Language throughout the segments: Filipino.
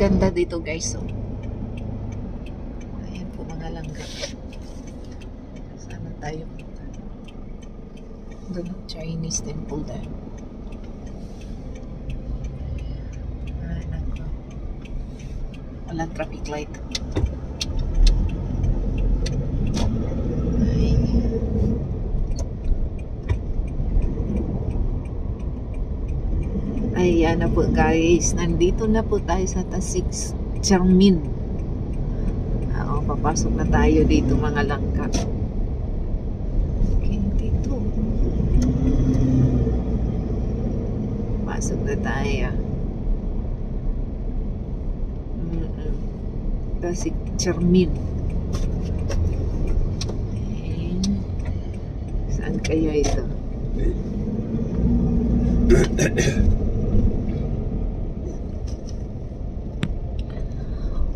ganda dito guys. So, ayan po mga langga. Sana tayo punta. Doon ang Chinese temple dahil. Ay, nako. Walang traffic light. Ayan na po guys, nandito na po tayo sa Tasik Charmin. Papasok na tayo dito mga langka. Okay, dito. Pasok na tayo. Tasik Charmin. Ayan. Saan kaya ito?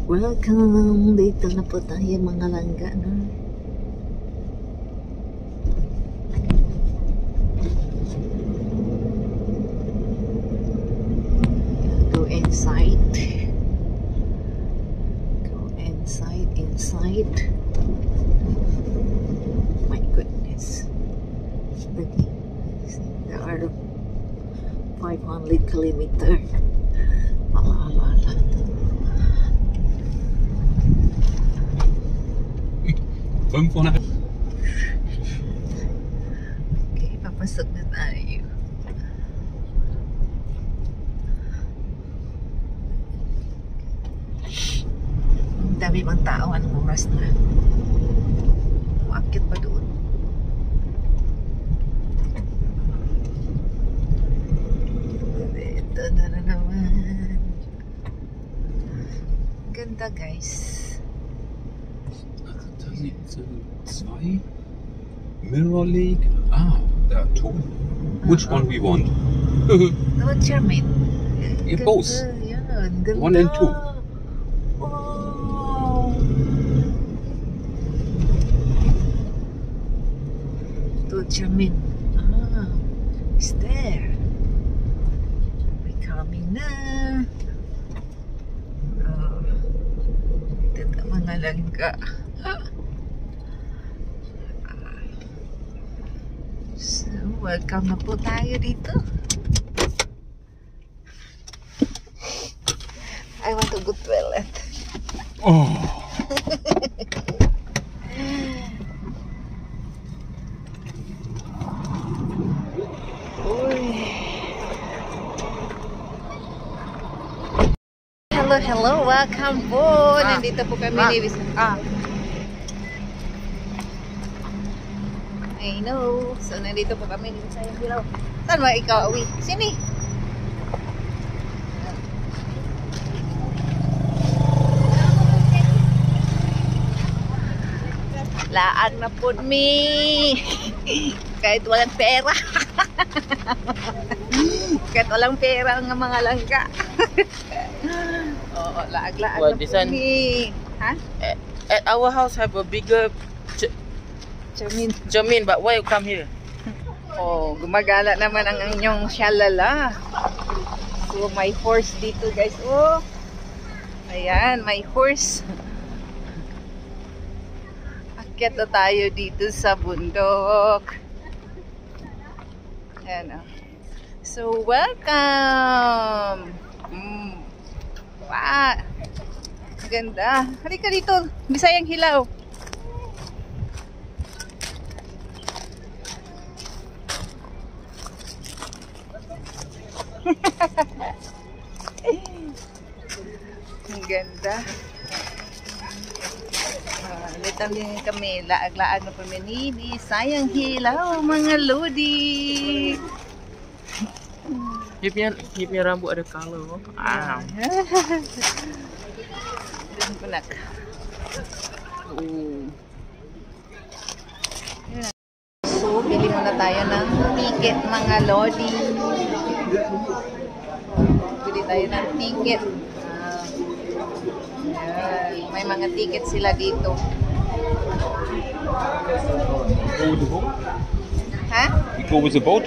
Welcome! Dito na po tayo mga langga na. Go inside. Go inside. My goodness. There are 500 kilometers. Ala. Okay, papasok na tayo. Ang dami mang tao, anong oras na? Umakit pa doon. Ito na naman. Ganda guys. Zwei Mirror Lake. There are two. Which one we want? Naman Charmin. Yeah, both. Yan, ganda. 1 and 2. Wow. Ito Charmin. It's there. May coming na. Ito na mga langga. So, welcome na po tayo dito. I want to go to the toilet. Oh. Hello, welcome po. Nandito po kami ni I know. So, nandito po kami ni Sayang Hilaw. Saan ba ikaw, Awi? Sini? Laag na po mi. Kahit walang pera. Kahit walang pera ang mga langga. Oo, laag-laag na po mi. Ha? At our house have a bigger Jamin, but why you come here? Oh, gumagala naman ang inyong shalala. So, may horse dito guys. Oh, ayan, may horse. Akyat na tayo dito sa bundok. Ayan, oh. So, welcome! Wow! Ganda. Halika dito. Bisayang Hilaw. Ang ganda. Litan din kami, laag-laag na paminili. Sayang Hilaw, mga lodi. Dia punya rambut ada color. Dan penak. So, bili muna tayo ng ticket mga lodi. Bili tayo ng ticket. May mga ticket sila dito. Go with the boat? Ha? We go with the boat?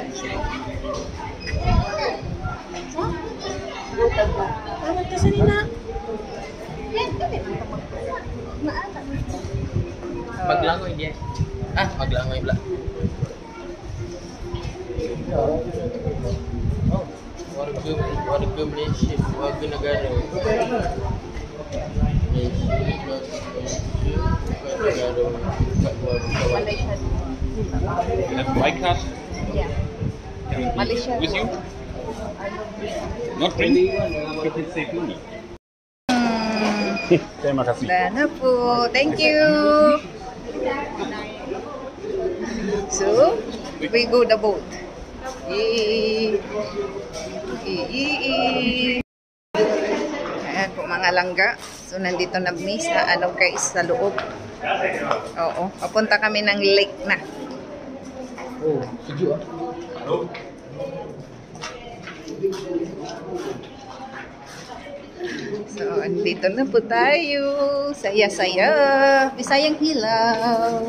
Maglangoy dia. Ah, maglangoy pula. Oh, warga Malaysia, warga negara. Malaysia. You have my card Yeah. Malaysia. with you? Not really. Keep it safe money. Terima kasih. Wala na po. Thank you. So, we go the boat. Yee. Yee. Ayan po mga langga. So, nandito na kami sa guys, sa loob. Oo. Papunta kami ng lake na. Oh, sejuk ah. So, andito na po tayo. Saya-saya. Bisayang hilaw.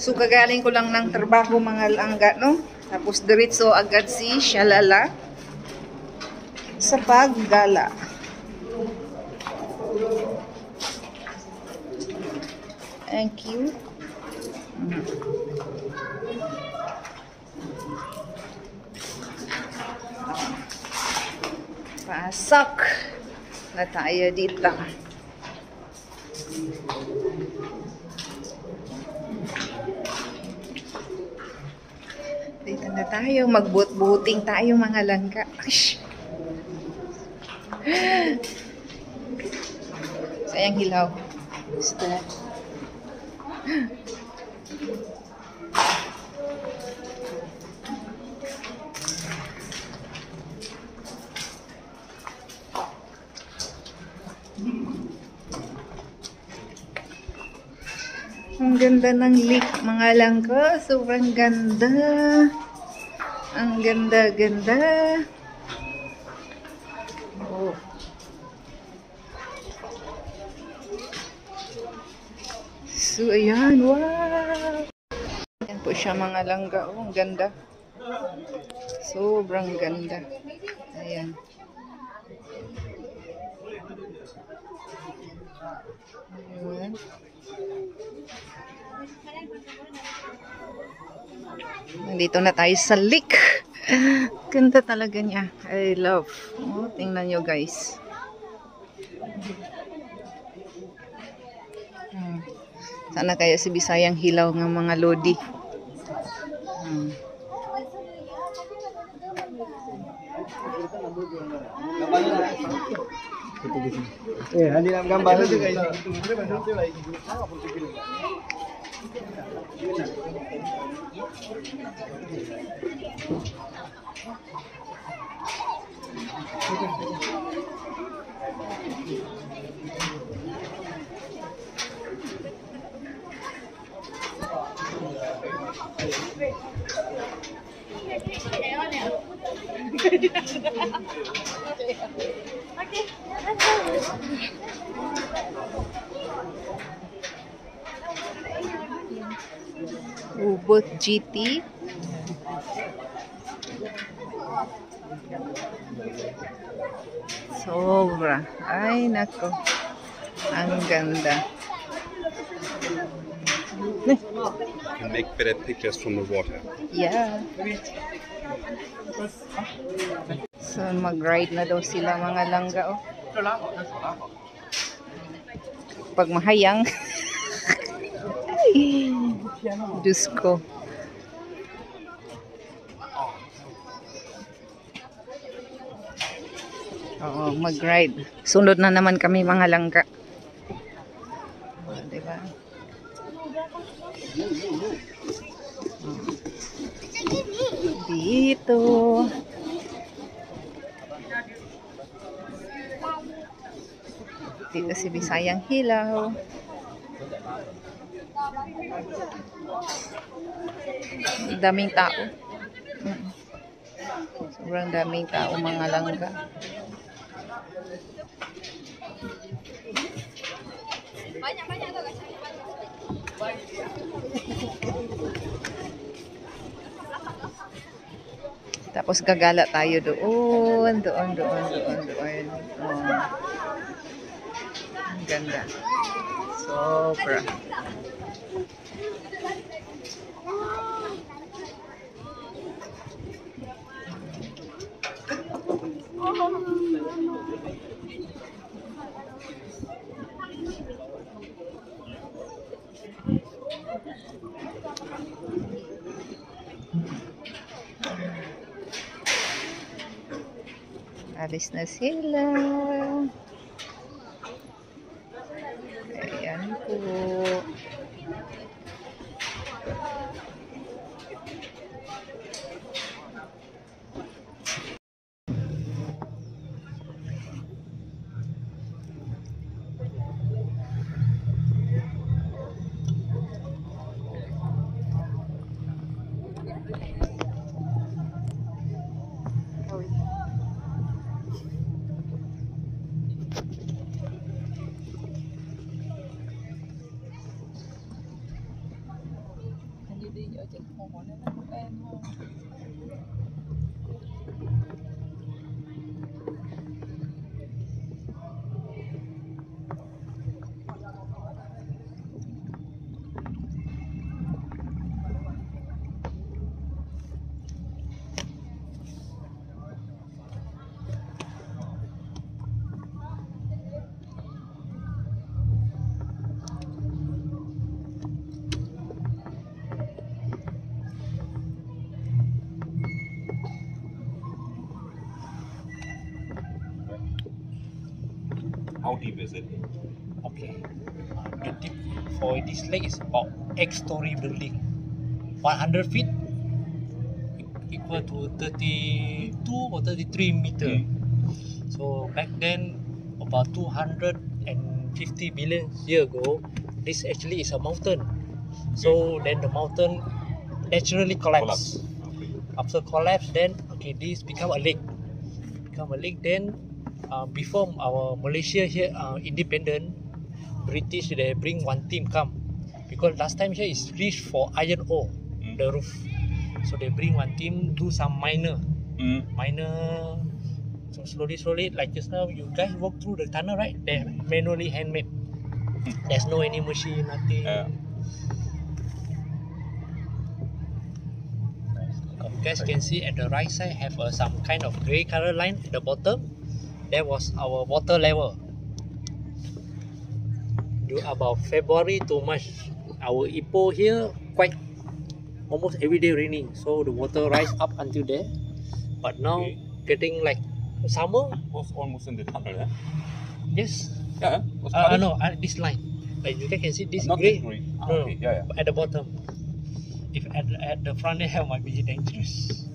So, kagaling ko lang ng trabaho mga langga, no? Tapos, diretso agad si Shalala sa paggala. Thank you. Pasok na tayo dito. Dito na tayo. Magbuting tayo mga langga. Sayang hilaw. Gusto na. Ang ganda ng lake mga langga. Sobrang ganda. Ang ganda-ganda. Oh. So, ayan. Wow! Ayan po siya mga langga. Oh, ang ganda. Sobrang ganda. Ayan. Ayan. Nandito na tayo sa lake. Ganda talaga niya. I love. Oh, tingnan nyo guys. Sana kaya si Bisayang hilaw ng mga lodi. Hindi na gambar. Ubot GT. Sobra. Ay, nako. Ang ganda. You can make better pictures from the water. Yeah. So, mag-ride na daw sila mga langga, oh. Pag mahayang. Ay, Diyos ko. Oo, mag-ride. Sunod na naman kami mga langga. Diba? Dito. Dito si Bisayang hilaw. Daming tao. Sobrang daming tao mga langga. Tapos gagala tayo doon. Oh. Ang ganda. Sobra. Alis na sila. Ayan po. How deep is it? Okay. The deep for this lake is about 8-story building. 100 feet equal to 32 or 33 meter. So back then, about 250 billion years ago, this actually is a mountain. So then the mountain naturally collapsed. Okay. After collapse, then this become a lake. Then before our Malaysia here independent, British they bring one team come because last time here is rich for iron ore, the roof. So they bring one team do some minor. So slowly, like just now you guys walk through the tunnel, right? They manually handmade. There's no any machine, nothing. You guys can see at the right side have some kind of grey color line at the bottom. That was our water level. About February to March, our Ipoh here quite almost every day raining, so the water rise up until there. But now getting like summer. Was almost in the tunnel, eh? Yes. Yeah. Was No, this line. Like you can see this not grey. this green. No, Okay. Yeah. at the bottom. If at the front there might be dangerous.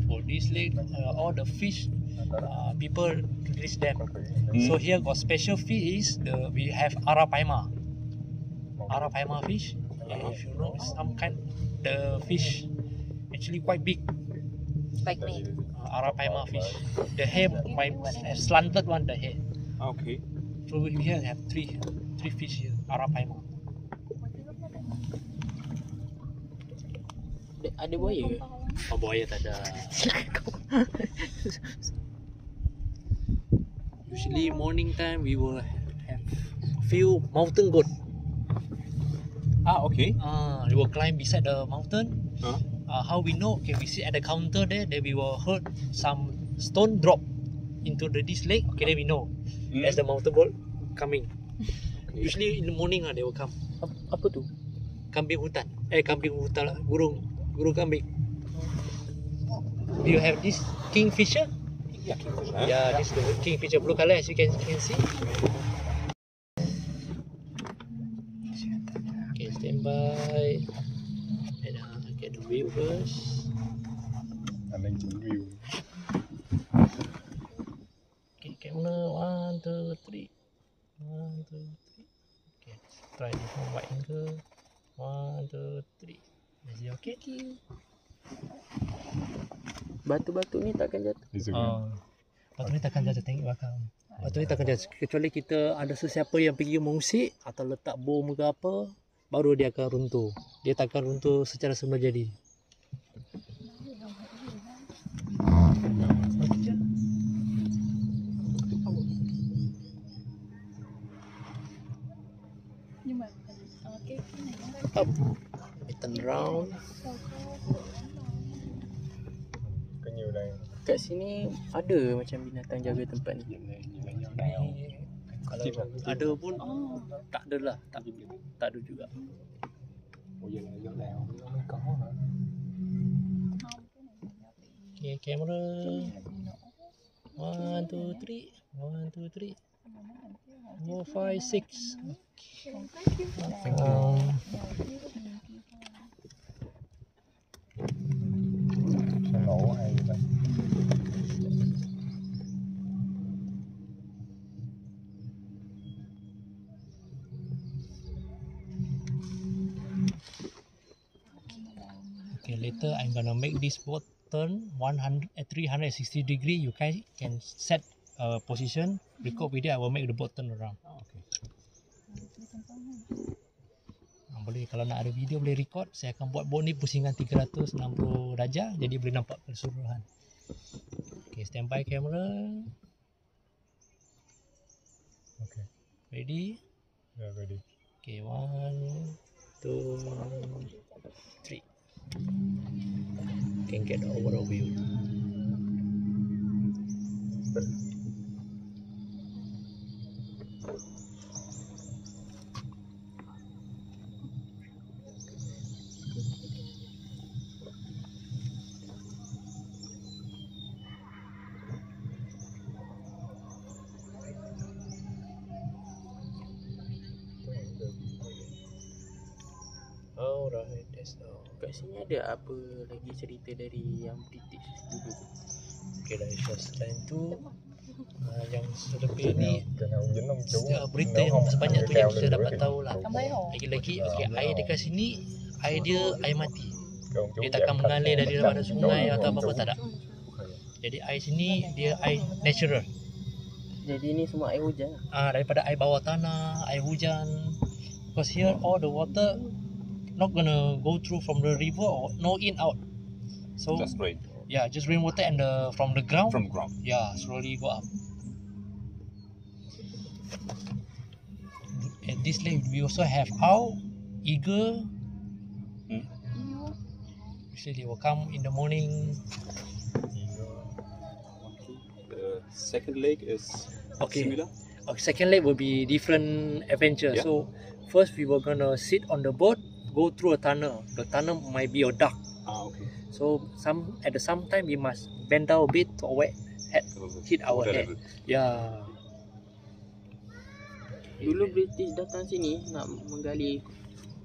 For this lake, all the fish, people release them. So here got special fish. We have arapaima. Arapaima fish. If you know, some kind the fish actually quite big. Like me. Arapaima fish. The hair might slanted one. The hair. Okay. So we here have three fish here. Arapaima. Ada buaya ke? Oh, buaya tak ada. Usually morning time we will have few mountain goat. Okay. We will climb beside the mountain. Huh? How we know? Okay, we sit at the counter there. Then we will heard some stone drop into this lake. Okay, then we know there's the mountain goat coming. Okay. Usually in the morning they will come. Apa tu? Kambing hutan. Kambing hutan lah. Burung kambing. Do you have this kingfisher? Yeah. Yeah, this is the kingfisher blue color as you can see. Okay, stand by. And get the view first. Okay, camera 1, 2, 3. 1, 2, 3. Okay, let's try this one wide angle. 1, 2, 3. Is it okay? Batu-batu ni takkan jatuh. Batu ni takkan jatuh, tengok belakang. Lepas tu ni takkan judge. Kecuali kita ada sesiapa yang pergi mengusik atau letak bom ke apa, baru dia akan runtuh. Dia takkan runtuh secara semula jadi. Up. We turn round. Kat sini ada macam binatang jaga tempat ni. Kalau ada pun tak ada lah, tak ada juga. Okay, camera. 1, 2, 3. 1, 2, 3. 4, 5, 6. Thank you. Okay, later I'm gonna make this boat turn 360 degree. You guys can set a position, record video. I will make the boat turn around. Okay. Boleh, kalau nak ada video boleh record. Saya akan buat boat ni pusingan 360 darjah, jadi boleh nampak keseluruhan. Okay, standby camera. Okay. Ready? Yeah, ready. Okay, 1, 2, 3. Can get the overall view. Alright, that's all. Kat sini ada apa lagi cerita dari yang British dulu tu? Okay lah, selain tu yang selebih ni berita yang sebanyak tu yang kita dapat tahu lah. Lagi-lagi okay, air dekat sini air dia air mati. Dia takkan mengalir dari daripada sungai atau apa-apa, tak ada. Jadi air sini dia air natural. Jadi ni semua air hujan lah. Daripada air bawah tanah, air hujan. Because here all the water not gonna go through from the river or no in out. So Just rain. yeah, just rainwater and from the ground. From ground. Yeah, slowly go up. At this lake we also have owl, eagle. Usually they will come in the morning. The second leg is Okay. similar. Second leg will be different adventure. Yeah. So first we were gonna sit on the boat, go through a tunnel. The tunnel might be a dark. Okay. So at the same time we must bend down a bit to avoid hit our head. Yeah. Dulu British datang sini nak menggali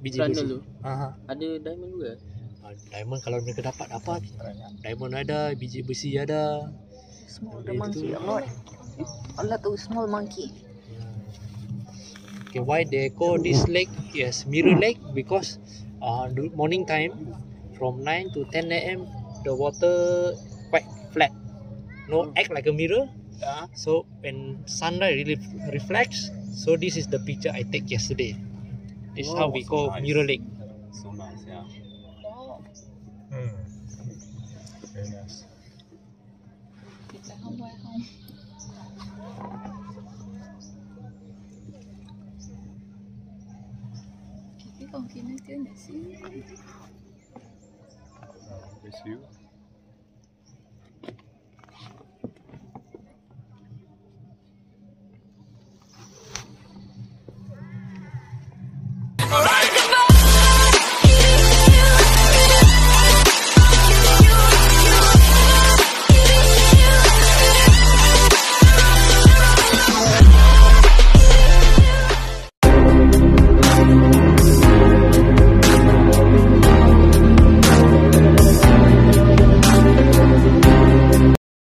Biji tunnel besi. tu. Ada diamond juga. Diamond kalau mereka dapat apa? Diamond ada, biji besi ada. Small the monkey, Lord. Allah tu small monkey. Okay, why they call this lake yes mirror lake? Because the morning time from 9 to 10 a.m. the water quite flat, no act like a mirror. So when sunlight really reflects, so this is the picture I take yesterday. This is how we so call nice. mirror lake. So nice, yeah. Very nice. Còn khi nó cứ nè xíu With you.